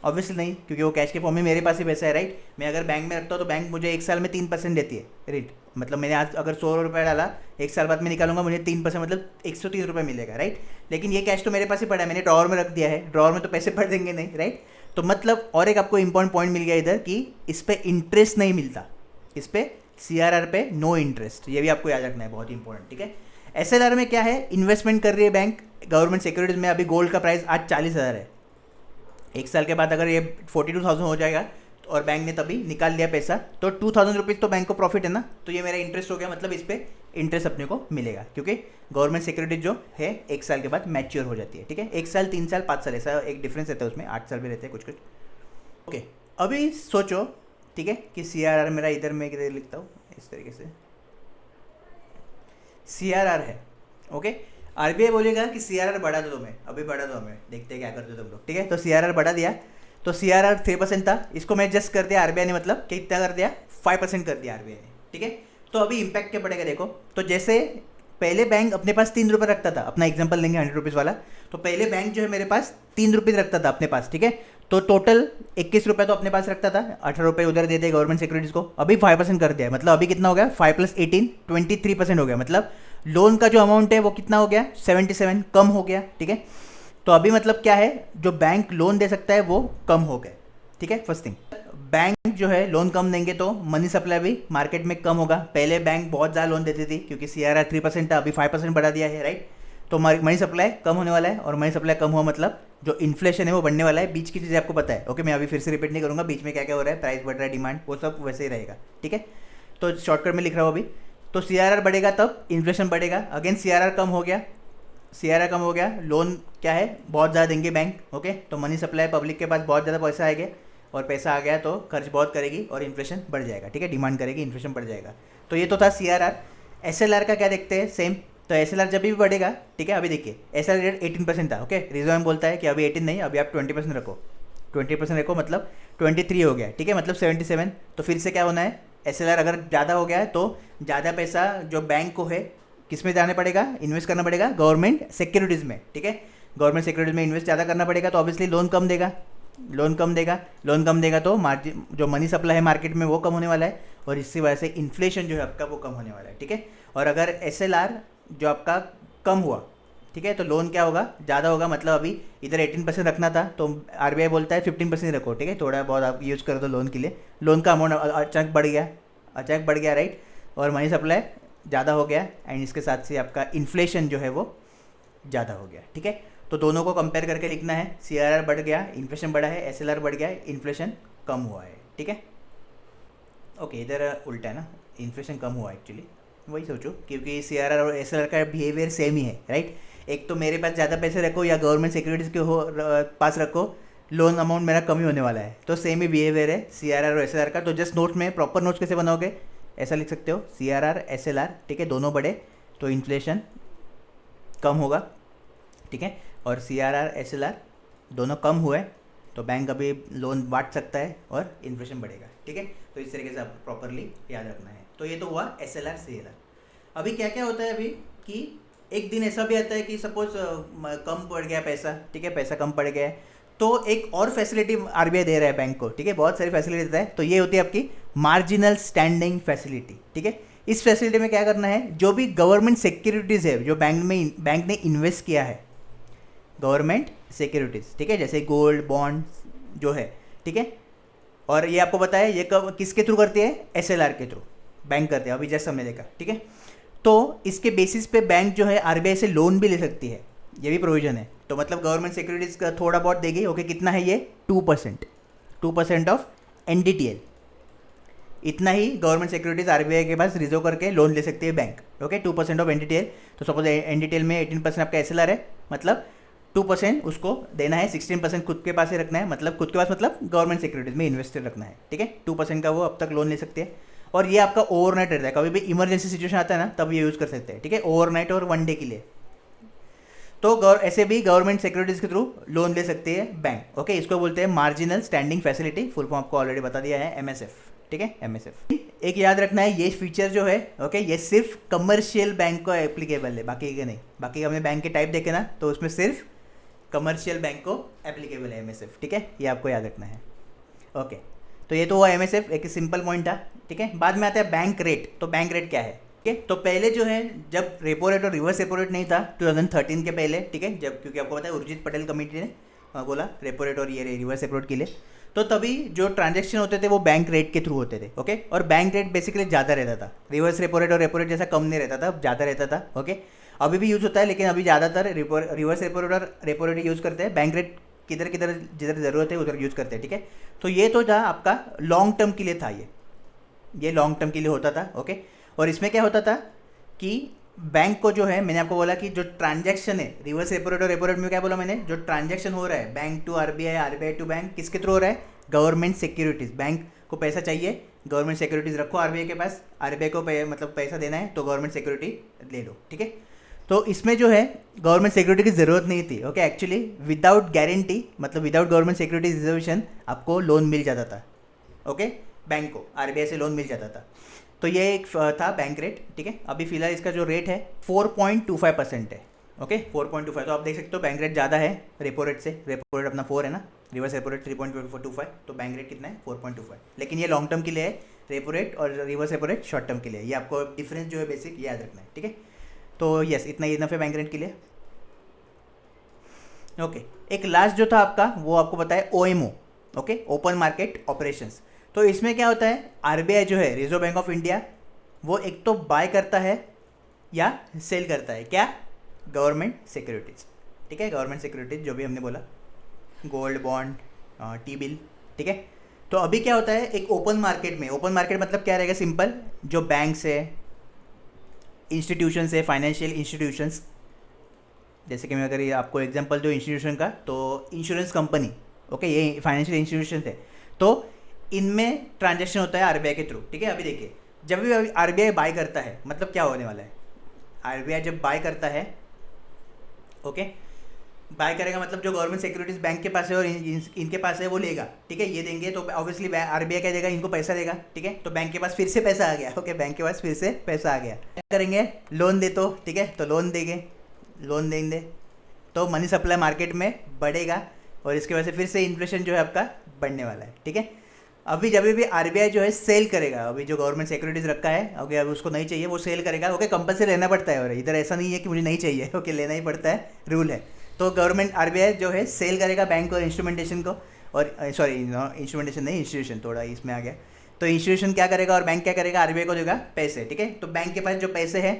ऑब्वियसली नहीं, क्योंकि वो कैश के फॉर्म में मेरे पास ही पैसा है, राइट। मैं अगर बैंक में रखता हूँ तो बैंक मुझे 1 साल में 3% देती है रेट, मतलब मैंने आज अगर 100 रुपये डाला, 1 साल बाद में निकालूंगा, मुझे 3% मतलब 103 रुपये मिलेगा, राइट। लेकिन ये कैश तो मेरे पास ही पड़ा है, मैंने ड्रॉवर में रख दिया है, ड्रॉवर में तो पैसे पड़ देंगे नहीं, राइट। तो मतलब और एक आपको इंपॉर्टेंट पॉइंट मिल गया इधर कि इस पर इंटरेस्ट नहीं मिलता, इस पर CRR पे नो इंटरेस्ट, ये भी आपको याद रखना है, बहुत इंपॉर्टेंट, ठीक है। SLR में क्या है, इन्वेस्टमेंट कर रही है बैंक गवर्नमेंट सिक्योरिटीज़ में। अभी गोल्ड का प्राइस आज 40,000 है, 1 साल के बाद अगर ये 42,000 हो जाएगा और बैंक ने तभी निकाल लिया पैसा, तो 2,000 रुपीज़ तो बैंक को प्रॉफिट है ना, तो ये मेरा इंटरेस्ट हो गया, मतलब इस पर इंटरेस्ट अपने को मिलेगा, क्योंकि गवर्नमेंट सिक्योरिटी जो है 1 साल के बाद मैच्योर हो जाती है, ठीक है। 1 साल, 3 साल, 5 साल, ऐसा एक डिफरेंस रहता है उसमें, 8 साल भी रहते हैं कुछ कुछ, ओके। अभी सोचो, ठीक है, कि CRR मेरा इधर मैं किधर लिखता हूँ, इस तरीके से CRR है, ओके। RBI बोलेगा कि CRR बढ़ा दो तुम्हें, अभी बढ़ा दो हमें, देखते हैं क्या करते हो तुम लोग, ठीक है। तो CRR बढ़ा दिया, तो CRR 3% था, इसको मैं एडजस्ट कर दिया RBI ने, मतलब कितना कर दिया, 5% कर दिया RBI ने, ठीक है। तो अभी इम्पैक्ट क्या पड़ेगा देखो। तो जैसे पहले बैंक अपने पास 3 रुपये रखता था, अपना एग्जाम्पल लेंगे 100 रुपीज़ वाला, तो पहले बैंक जो है मेरे पास 3 रुपये रखता था अपने पास, ठीक है। तो टोटल 21 रुपये तो अपने पास रखता था, 18 रुपये उधर दे दे गवर्नमेंट सिक्योरिटीज़ को, अभी 5% कर दिया है, मतलब अभी कितना हो गया, 5 + 18 23% हो गया, मतलब लोन का जो अमाउंट है वो कितना हो गया, 77 कम हो गया, ठीक है। तो अभी मतलब क्या है, जो बैंक लोन दे सकता है वो कम हो गया, ठीक है। फर्स्ट थिंग, बैंक जो है लोन कम देंगे तो मनी सप्लाई भी मार्केट में कम होगा। पहले बैंक बहुत ज़्यादा लोन देती थी, क्योंकि CRR 3% था, अभी 5% बढ़ा दिया है, राइट। तो मनी सप्लाई कम होने वाला है, और मनी सप्लाई कम हुआ मतलब जो इन्फ्लेशन है वो बढ़ने वाला है। बीच की चीज़ें आपको पता है, ओके, मैं अभी फिर से रिपीट नहीं करूँगा बीच में क्या क्या हो रहा है, प्राइस बढ़ रहा है, डिमांड, वो सब वैसे ही रहेगा, ठीक है। तो शॉर्टकट में लिख रहा हूँ अभी। तो CRR बढ़ेगा तब इन्फ्लेशन बढ़ेगा। अगेन CRR कम हो गया, CRR कम हो गया, लोन क्या है बहुत ज़्यादा देंगे बैंक, ओके। तो मनी सप्लाई, पब्लिक के पास बहुत ज़्यादा पैसा आएगा, और पैसा आ गया तो खर्च बहुत करेगी और इन्फ्लेशन बढ़ जाएगा, ठीक है, डिमांड करेगी, इन्फ्लेशन बढ़ जाएगा। तो ये तो था CRR। SLR का क्या देखते हैं, सेम। तो SLR जब भी बढ़ेगा, ठीक है, अभी देखिए SLR रेट 18% था, ओके। रिजर्व बैंक बोलता है कि अभी 18 नहीं, अभी आप 20% रखो, 20% रखो, मतलब 23 हो गया, ठीक है, मतलब 77। तो फिर से क्या होना है, SLR अगर ज़्यादा हो गया है तो ज़्यादा पैसा जो बैंक को है किस में जाने पड़ेगा, इन्वेस्ट करना पड़ेगा गवर्नमेंट सिक्योरिटीज़ में, ठीक है। गवर्नमेंट सिक्योरिटीज़ में इन्वेस्ट ज़्यादा करना पड़ेगा, तो ऑब्वियसली लोन कम देगा, लोन कम देगा, लोन कम देगा तो मार्जिन, जो मनी सप्लाई है मार्केट में वो कम होने वाला है, और इसकी वजह से इन्फ्लेशन जो है आपका वो कम होने वाला है, ठीक है। और अगर SLR जो आपका कम हुआ, ठीक है, तो लोन क्या होगा, ज़्यादा होगा, मतलब अभी इधर 18% रखना था तो RBI बोलता है 15% रखो, ठीक है, थोड़ा बहुत आप यूज़ कर दो लोन के लिए। लोन का अमाउंट अचानक बढ़ गया, अचानक बढ़ गया, राइट, और मनी सप्लाई ज़्यादा हो गया, एंड इसके साथ से आपका इन्फ्लेशन जो है वो ज़्यादा हो गया, ठीक है। तो दोनों को कंपेयर करके लिखना है, CRR बढ़ गया, इन्फ्लेशन बढ़ा है, SLR बढ़ गया, इन्फ्लेशन कम हुआ है, ठीक है। ओके, इधर उल्टा है ना, इन्फ्लेशन कम हुआ एक्चुअली, वही सोचो, क्योंकि CRR और SLR का बिहेवियर सेम ही है, राइट। एक तो मेरे पास ज़्यादा पैसे रखो या गवर्नमेंट सिक्योरिटीज़ के पास रखो, लोन अमाउंट मेरा कम ही होने वाला है, तो सेम ही बिहेवियर है CRR और SLR का। तो जस्ट नोट में प्रॉपर नोट्स कैसे बनाओगे, ऐसा लिख सकते हो, CRR SLR, ठीक है, दोनों बढ़े तो इन्फ्लेशन कम होगा, ठीक है, और CRR SLR दोनों कम हुए तो बैंक अभी लोन बांट सकता है और इन्फ्लेशन बढ़ेगा, ठीक है। तो इस तरीके से आपको प्रॉपरली याद रखना है। तो ये तो हुआ SLR CRR। अभी क्या क्या होता है अभी कि एक दिन ऐसा भी आता है कि सपोज कम पड़ गया पैसा, ठीक है, पैसा कम पड़ गया है, तो एक और फैसिलिटी RBI दे रहा है बैंक को, ठीक है, बहुत सारी फैसिलिटी देता है। तो ये होती है आपकी मार्जिनल स्टैंडिंग फैसिलिटी, ठीक है। इस फैसिलिटी में क्या करना है, जो भी गवर्नमेंट सिक्योरिटीज़ है जो बैंक ने इन्वेस्ट किया है, गवर्नमेंट सिक्योरिटीज़, ठीक है, जैसे गोल्ड बॉन्ड जो है, ठीक है, और ये आपको पता है ये कब किसके थ्रू करती है, SLR के थ्रू बैंक करते हैं, अभी जैसे हमने देखा, ठीक है। तो इसके बेसिस पे बैंक जो है RBI से लोन भी ले सकती है, ये भी प्रोविजन है। तो मतलब गवर्नमेंट सिक्योरिटीज़ का थोड़ा बहुत देगी, ओके, कितना है ये, 2% ऑफ NDTL, इतना ही गवर्नमेंट सिक्योरिटीज़ RBI के पास रिजर्व करके लोन ले सकती है बैंक, ओके, 2% ऑफ NDTL। तो सपोज NDTL में 18% आपका SLR है, मतलब 2% उसको देना है, 16% खुद के पास ही रखना है, मतलब खुद के पास मतलब गवर्नमेंट सिक्योरिटीज़ में इन्वेस्टर रखना है, ठीक है। 2% का वो अब तक लोन ले सकते हैं, और ये आपका ओवरनाइट रहता है, कभी भी इमरजेंसी सिचुएशन आता है ना तब ये यूज़ कर सकते हैं, ठीक है, ओवरनाइट और 1 डे के लिए। तो ऐसे भी गवर्नमेंट सिक्योरिटीज़ के थ्रू लोन ले सकते हैं बैंक, ओके। इसको बोलते हैं marginal standing facility, full form आपको ऑलरेडी बता दिया है, MSF, ठीक है, MSF। एक याद रखना है, ये फीचर जो है, ओके, ये सिर्फ कमर्शियल बैंक को एप्लीकेबल है, बाकी के नहीं। बाकी हमने बैंक के टाइप देखे ना, तो उसमें सिर्फ कमर्शियल बैंक को एप्लीकेबल है MSF, ठीक है, ये आपको याद रखना है, ओके। तो ये तो हुआ MSF, एक सिंपल पॉइंट था, ठीक है। बाद में आता है बैंक रेट। तो बैंक रेट क्या है, ठीक है। तो पहले जो है, जब रेपो रेट और रिवर्स रेपो रेट नहीं था 2013 के पहले, ठीक है, जब, क्योंकि आपको पता है उर्जित पटेल कमेटी ने बोला रेपो रेट और ये रिवर्स रेपो रेट के लिए, तो तभी जो ट्रांजेक्शन होते थे वो बैंक रेट के थ्रू होते थे, ओके। और बैंक रेट बेसिकली ज़्यादा रहता था, रिवर्स रेपो रेट और रेपो रेट जैसा कम नहीं रहता था, ज़्यादा रहता था, ओके। अभी भी यूज़ होता है, लेकिन अभी ज़्यादातर रिवर्स रेपो रेट और रेपो रेट यूज़ करते हैं, बैंक रेट किधर किधर जिधर ज़रूरत है उधर यूज़ करते हैं, ठीक है। तो ये तो था आपका लॉन्ग टर्म के लिए था, ये लॉन्ग टर्म के लिए होता था, ओके। और इसमें क्या होता था कि बैंक को जो है, मैंने आपको बोला कि जो ट्रांजैक्शन है, रिवर्स रेपो रेट और रेपो रेट में क्या बोला मैंने, जो ट्रांजैक्शन हो रहा है bank to RBI, RBI to bank, किसके थ्रू हो रहा है, गवर्नमेंट सिक्योरिटीज़। बैंक को पैसा चाहिए, गवर्नमेंट सिक्योरिटीज़ रखो RBI के पास, RBI को मतलब पैसा देना है तो गवर्नमेंट सिक्योरिटी ले लो, ठीक है। तो इसमें जो है गवर्नमेंट सिक्योरिटी की ज़रूरत नहीं थी, ओके। एक्चुअली विदाउट गारंटी, मतलब विदाउट गवर्नमेंट सिक्योरिटी रिजर्वेशन आपको लोन मिल जाता था, ओके, बैंक को RBI से लोन मिल जाता था। तो ये एक था बैंक रेट, ठीक है। अभी फिलहाल इसका जो रेट है 4.25% है, ओके, 4.25। तो आप देख सकते हो बैंक रेट ज़्यादा है रेपो रेट से, रेपो रेट अपना 4 है ना, रिवर्स रेपो रेट 3.25, तो बैंक रेट कितना है 4.25। लेकिन ये लॉन्ग टर्म के लिए है रेपो रेट, और reverse repo rate short term के लिए। ये आपको डिफरेंस जो है बेसिक याद रखना है, ठीक है। तो यस, इतना ही इनफ है बैंक रेट के लिए, ओके। एक लास्ट जो था आपका वो आपको पता है OMO, okay, open market operations. तो इसमें क्या होता है, RBI जो है, रिजर्व बैंक ऑफ इंडिया, वो एक तो बाय करता है या सेल करता है, क्या, गवर्नमेंट सिक्योरिटीज़, ठीक है, गवर्नमेंट सिक्योरिटीज़ जो भी हमने बोला, गोल्ड बॉन्ड, टी बिल, ठीक है। तो अभी क्या होता है, एक ओपन मार्केट में, ओपन मार्केट मतलब क्या रहेगा, सिंपल, जो बैंक्स है, इंस्टीट्यूशंस है, फाइनेंशियल इंस्टीट्यूशंस, जैसे कि मैं अगर ये आपको एग्जांपल दो इंस्टीट्यूशन का, तो इंश्योरेंस कंपनी, ओके, ये फाइनेंशियल इंस्टीट्यूशन है, तो इनमें ट्रांजेक्शन होता है आरबीआई के थ्रू, ठीक है। अभी देखिए, जब भी आरबीआई बाय करता है, मतलब क्या होने वाला है, आरबीआई जब बाय करता है, ओके, बाय करेगा मतलब जो गवर्नमेंट सिक्योरिटीज बैंक के पास है और इनके पास है वो लेगा, ठीक है, ये देंगे तो ऑब्वियसली आरबीआई क्या देगा, इनको पैसा देगा, ठीक है। तो बैंक के पास फिर से पैसा आ गया, ओके, बैंक के पास फिर से पैसा आ गया, क्या करेंगे, लोन दे, तो ठीक है, तो लोन देंगे, लोन देंगे तो मनी सप्लाई मार्केट में बढ़ेगा और इसकी वजह से फिर से इन्फ्लेशन जो है आपका बढ़ने वाला है, ठीक है। अभी जब भी आरबीआई जो है सेल करेगा, अभी जो गवर्नमेंट सिक्योरिटीज रखा है, ओके, अब उसको नहीं चाहिए, वो सेल करेगा, ओके, कंपल्सरी लेना पड़ता है, और इधर ऐसा नहीं है कि मुझे नहीं चाहिए, ओके, लेना ही पड़ता है, रूल है। तो गवर्नमेंट आरबीआई जो है सेल करेगा बैंक और इंस्ट्रूमेंटेशन को, और सॉरी, इंस्ट्रूमेंटेशन नहीं, इंस्टीट्यूशन, थोड़ा इसमें आ गया। तो इंस्टीट्यूशन क्या करेगा और बैंक क्या करेगा, आरबीआई को देगा पैसे, ठीक है। तो बैंक के पास जो पैसे हैं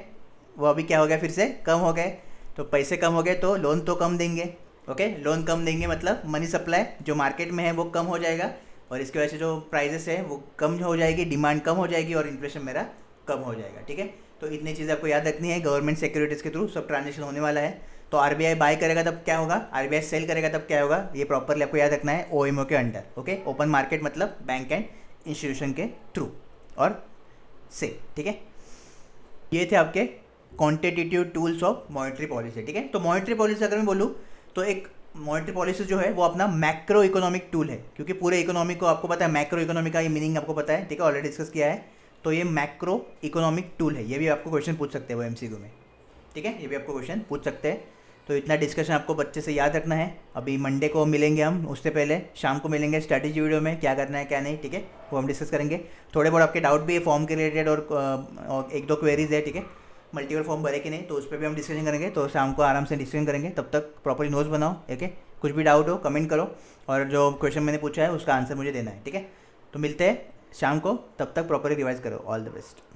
वो अभी क्या हो गया, फिर से कम हो गए, तो पैसे कम हो गए तो लोन तो कम देंगे, ओके, लोन कम देंगे मतलब मनी सप्लाई जो मार्केट में है वो कम हो जाएगा, और इसकी वजह से जो प्राइजेस है वो कम हो जाएगी, डिमांड कम हो जाएगी और इन्फ्लेशन मेरा कम हो जाएगा, ठीक है। तो इतनी चीज़ें आपको याद रखनी है, गवर्नमेंट सिक्योरिटीज़ के थ्रू सब ट्रांजेक्शन होने वाला है। तो आरबीआई बाय करेगा तब क्या होगा, आरबीआई सेल करेगा तब क्या होगा, ये प्रॉपरली आपको याद रखना है, ओएमओ के अंडर, ओके, ओपन मार्केट मतलब बैंक एंड इंस्टीट्यूशन के थ्रू और सेल, ठीक है। ये थे आपके quantitative tools of monetary policy, ठीक है। तो मॉनेटरी पॉलिसी अगर मैं बोलूँ तो एक मॉनेटरी पॉलिसी जो है वो अपना मैक्रो इकोनॉमिक टूल है, क्योंकि पूरे इकोनॉमिक को आपको पता है, मैक्रो इकोनॉमिक का ये मीनिंग आपको पता है, ठीक है, ऑलरेडी डिस्कस किया है। तो ये मैक्रो इकोनॉमिक टूल है, ये भी आपको क्वेश्चन पूछ सकते हैं वो एमसीक्यू में, ठीक है, ये भी आपको क्वेश्चन पूछ सकते हैं। तो इतना डिस्कशन आपको बच्चे से याद रखना है। अभी मंडे को मिलेंगे हम, उससे पहले शाम को मिलेंगे स्ट्रैटेजी वीडियो में, क्या करना है क्या नहीं, ठीक है, वो हम डिस्कस करेंगे। थोड़े बहुत आपके डाउट भी है फॉर्म के रिलेटेड और एक दो क्वेरीज है, ठीक है, मल्टीपल फॉर्म भरे कि नहीं, तो उस पर भी हम डिस्कशन करेंगे। तो शाम को आराम से डिस्कशन करेंगे, तब तक प्रॉपरली नोट्स बनाओ, ठीक है। कुछ भी डाउट हो कमेंट करो, और जो क्वेश्चन मैंने पूछा है उसका आंसर मुझे देना है, ठीक है। तो मिलते हैं शाम को, तब तक प्रॉपरली रिवाइज करो। All the best.